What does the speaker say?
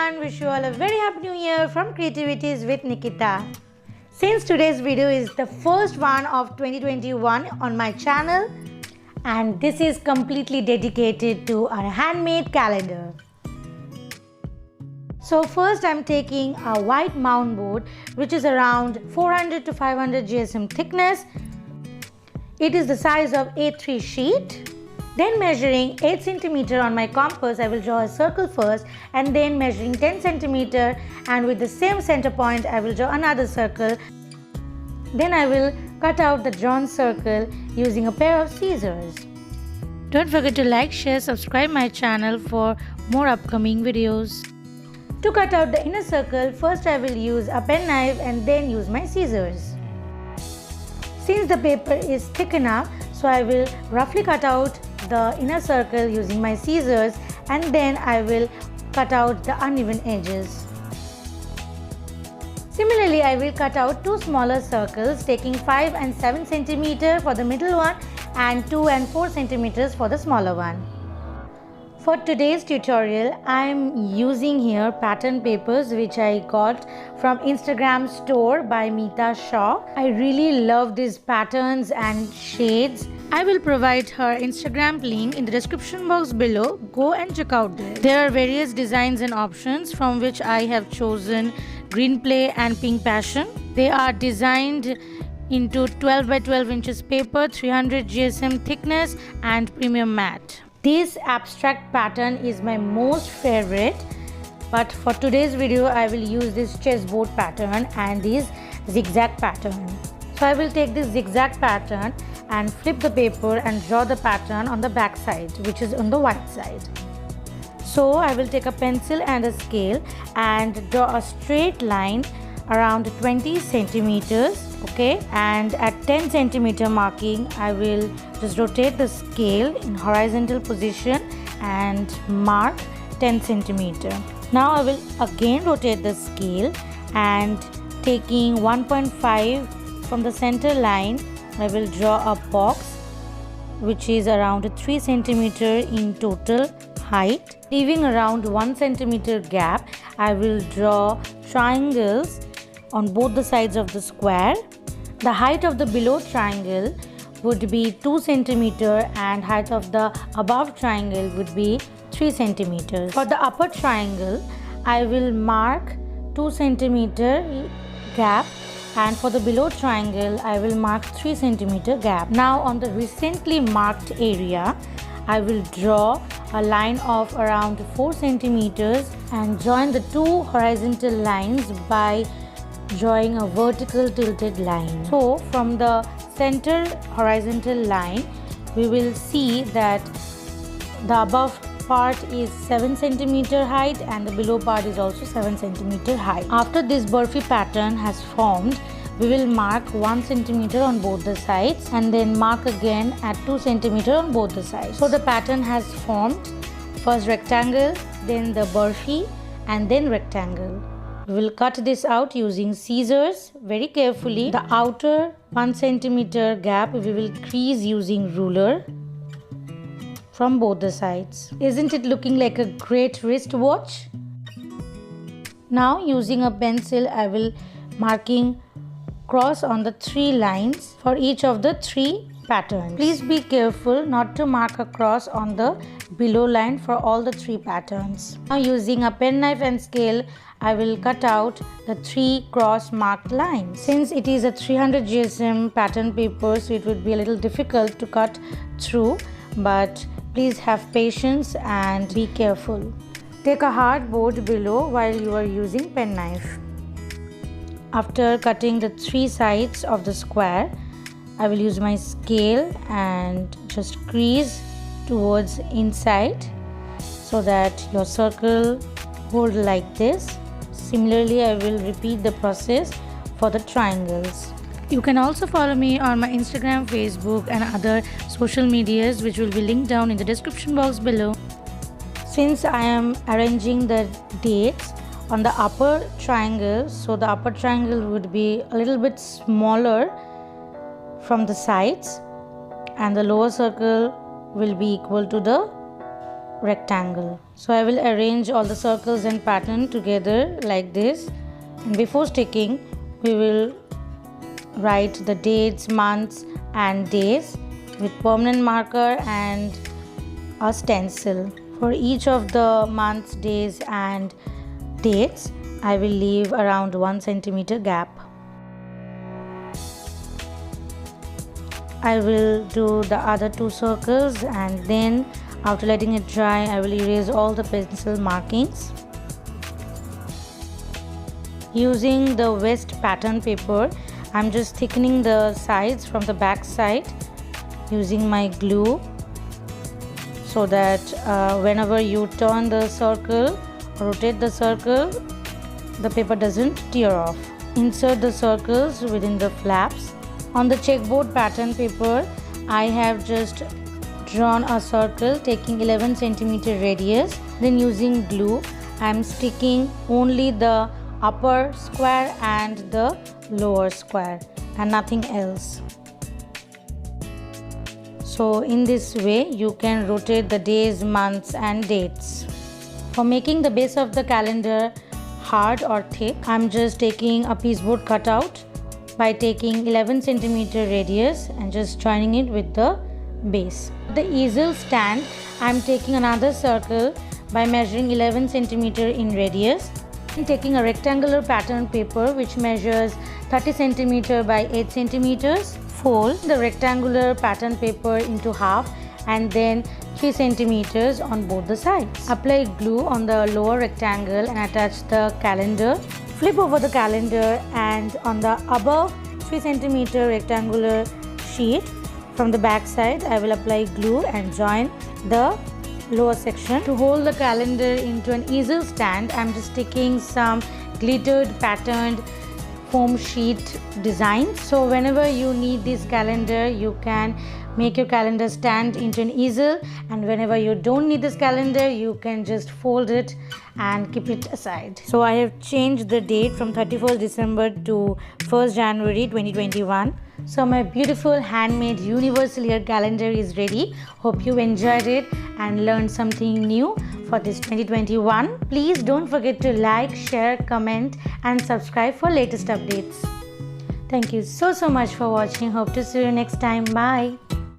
everyone, wish you all a very happy new year from Creativities with Nikita. Since today's video is the first one of 2021 on my channel and this is completely dedicated to our handmade calendar. So first I'm taking a white mound board which is around 400 to 500 GSM thickness. It is the size of A3 sheet. Then measuring 8 cm on my compass, I will draw a circle first and then measuring 10 cm and with the same center point, I will draw another circle. Then I will cut out the drawn circle using a pair of scissors. Don't forget to like, share, subscribe my channel for more upcoming videos. To cut out the inner circle, first I will use a pen knife and then use my scissors. Since the paper is thick enough, so I will roughly cut out the inner circle using my scissors and then I will cut out the uneven edges. Similarly, I will cut out two smaller circles taking 5 and 7 cm for the middle one and 2 and 4 cm for the smaller one. For today's tutorial, I am using here pattern papers which I got from Instagram store by Meeta Shaw. I really love these patterns and shades. I will provide her Instagram link in the description box below. Go and check out there. There are various designs and options from which I have chosen Green Play and Pink Passion. They are designed into 12 by 12 inches paper, 300 GSM thickness and premium matte. This abstract pattern is my most favorite, but for today's video I will use this chessboard pattern and this zigzag pattern. So I will take this zigzag pattern and flip the paper and draw the pattern on the back side, which is on the white side. So I will take a pencil and a scale and draw a straight line around 20 centimeters. Okay, and at 10 centimeter marking I will just rotate the scale in horizontal position and mark 10 centimeter. Now I will again rotate the scale and taking 1.5 from the center line I will draw a box which is around 3 centimeter in total height. Leaving around 1 centimeter gap, I will draw triangles on both the sides of the square. The height of the below triangle would be 2 centimeter and height of the above triangle would be 3 centimeters. For the upper triangle, I will mark 2 centimeter gap and for the below triangle, I will mark 3 centimeter gap. Now on the recently marked area, I will draw a line of around 4 centimeters and join the two horizontal lines by drawing a vertical tilted line. So from the center horizontal line, we will see that the above part is 7 centimeter height and the below part is also 7 centimeter height. After this Burfi pattern has formed, we will mark 1 centimeter on both the sides and then mark again at 2 centimeter on both the sides. So the pattern has formed. First rectangle, then the Burfi and then rectangle. We will cut this out using scissors very carefully. The outer 1 centimeter gap we will crease using ruler from both the sides. Isn't it looking like a great wristwatch? Now using a pencil I will marking cross on the 3 lines for each of the 3 patterns. Please be careful not to mark a cross on the below line for all the 3 patterns. Now using a pen knife and scale I will cut out the 3 cross marked lines. Since it is a 300 GSM pattern paper, so it would be a little difficult to cut through, but please have patience and be careful. Take a hard board below while you are using pen knife. After cutting the 3 sides of the square, I will use my scale and just crease towards inside so that your circle hold like this. Similarly, I will repeat the process for the triangles. You can also follow me on my Instagram, Facebook and other social medias which will be linked down in the description box below. Since I am arranging the dates on the upper triangle, so the upper triangle would be a little bit smaller from the sides and the lower circle will be equal to the rectangle. So I will arrange all the circles and pattern together like this, and before sticking we will write the dates, months and days with permanent marker and a stencil. For each of the months, days and dates, I will leave around 1 centimeter gap. I will do the other 2 circles, and then after letting it dry, I will erase all the pencil markings. Using the West pattern paper, I'm just thickening the sides from the back side using my glue, so that whenever you turn the circle or rotate the circle, the paper doesn't tear off. Insert the circles within the flaps. On the checkboard pattern paper, I have just drawn a circle taking 11 centimeter radius. Then using glue, I am sticking only the upper square and the lower square and nothing else. So in this way you can rotate the days, months and dates. For making the base of the calendar hard or thick, I'm just taking a pieceboard cutout by taking 11 centimeter radius and just joining it with the base. The easel stand, I'm taking another circle by measuring 11 centimeter in radius. I'm taking a rectangular pattern paper which measures 30 centimeter by 8 centimeters. Fold the rectangular pattern paper into half and then 3 centimeters on both the sides. Apply glue on the lower rectangle and attach the calendar. Flip over the calendar, and on the above 3 centimeter rectangular sheet from the back side, I will apply glue and join the lower section. To hold the calendar into an easel stand, I'm just sticking some glittered patterned foam sheet design. So whenever you need this calendar, you can make your calendar stand into an easel, and whenever you don't need this calendar, you can just fold it and keep it aside. So I have changed the date from 31st December to 1st January 2021. So my beautiful handmade universal year calendar is ready. Hope you enjoyed it and learned something new for this 2021. Please don't forget to like, share, comment and subscribe for latest updates. Thank you so much for watching. Hope to see you next time. Bye.